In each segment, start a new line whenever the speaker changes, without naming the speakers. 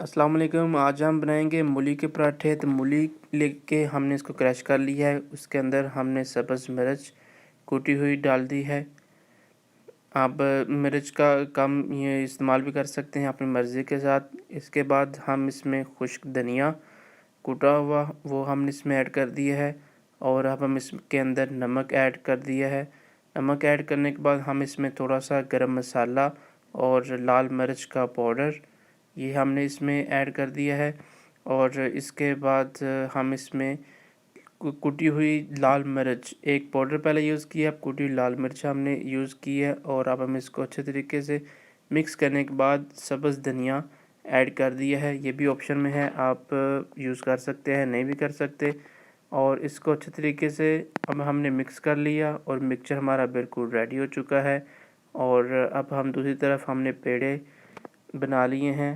अस्सलाम वालेकुम। आज हम बनाएंगे मूली के पराठे। तो मूली लेके हमने इसको क्रश कर लिया है। उसके अंदर हमने सब्ज़ मिर्च कूटी हुई डाल दी है। आप मिर्च का कम ये इस्तेमाल भी कर सकते हैं अपनी मर्ज़ी के साथ। इसके बाद हम इसमें खुश्क धनिया कूटा हुआ वो हमने इसमें ऐड कर दिया है। और अब हम इसके अंदर नमक ऐड कर दिया है। नमक ऐड करने के बाद हम इसमें थोड़ा सा गरम मसाला और लाल मिर्च का पाउडर ये हमने इसमें ऐड कर दिया है। और इसके बाद हम इसमें कुटी हुई लाल मिर्च एक पाउडर पहले यूज़ किया, अब कुटी हुई लाल मिर्च हमने यूज़ की है। और अब हम इसको अच्छे तरीके से मिक्स करने के बाद सब्ज़ धनिया ऐड कर दिया है। ये भी ऑप्शन में है, आप यूज़ कर सकते हैं, नहीं भी कर सकते। और इसको अच्छे तरीके से अब हमने मिक्स कर लिया और मिक्सचर हमारा बिल्कुल रेडी हो चुका है। और अब हम दूसरी तरफ हमने पेड़े बना लिए हैं।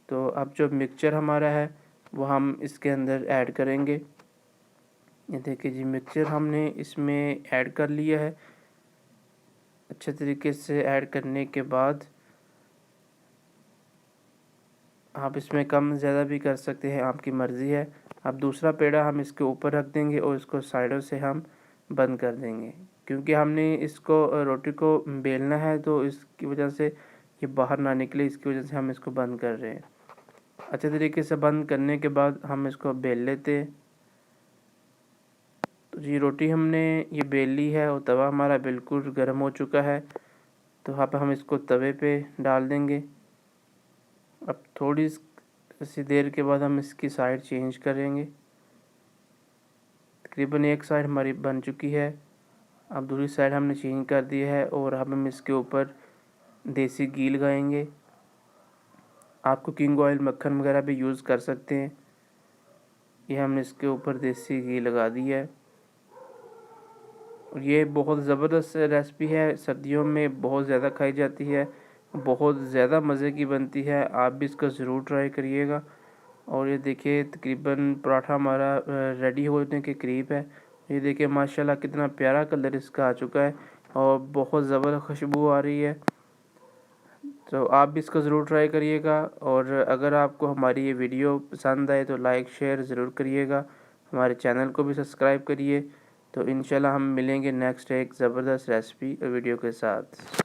तो अब जो मिक्सचर हमारा है वो हम इसके अंदर ऐड करेंगे। ये देखिए जी, मिक्सचर हमने इसमें ऐड कर लिया है। अच्छे तरीके से ऐड करने के बाद आप इसमें कम ज़्यादा भी कर सकते हैं, आपकी मर्ज़ी है। अब दूसरा पेड़ा हम इसके ऊपर रख देंगे और इसको साइडों से हम बंद कर देंगे, क्योंकि हमने इसको रोटी को बेलना है, तो इसकी वजह से ये बाहर ना निकले, इसकी वजह से हम इसको बंद कर रहे हैं। अच्छे तरीके से बंद करने के बाद हम इसको बेल लेते हैं। तो जी रोटी हमने ये बेल ली है और तवा हमारा बिल्कुल गर्म हो चुका है। तो अब हम इसको तवे पे डाल देंगे। अब थोड़ी सी देर के बाद हम इसकी साइड चेंज करेंगे। तकरीबन एक साइड हमारी बन चुकी है, अब दूसरी साइड हमने चेंज कर दी है। और अब हम इसके ऊपर देसी घी लगाएंगे। आप कुकिंग ऑयल मक्खन वगैरह भी यूज़ कर सकते हैं। ये हमने इसके ऊपर देसी घी लगा दिया है। और ये बहुत ज़बरदस्त रेसिपी है, सर्दियों में बहुत ज़्यादा खाई जाती है, बहुत ज़्यादा मज़े की बनती है। आप भी इसका ज़रूर ट्राई करिएगा। और ये देखिए तकरीबन पराठा हमारा रेडी होने के करीब है। ये देखिए माशाल्लाह कितना प्यारा कलर इसका आ चुका है और बहुत ज़बरदस्त खुशबू आ रही है। तो आप भी इसको ज़रूर ट्राई करिएगा। और अगर आपको हमारी ये वीडियो पसंद आए तो लाइक शेयर ज़रूर करिएगा। हमारे चैनल को भी सब्सक्राइब करिए। तो इंशाल्लाह हम मिलेंगे नेक्स्ट एक ज़बरदस्त रेसिपी वीडियो के साथ।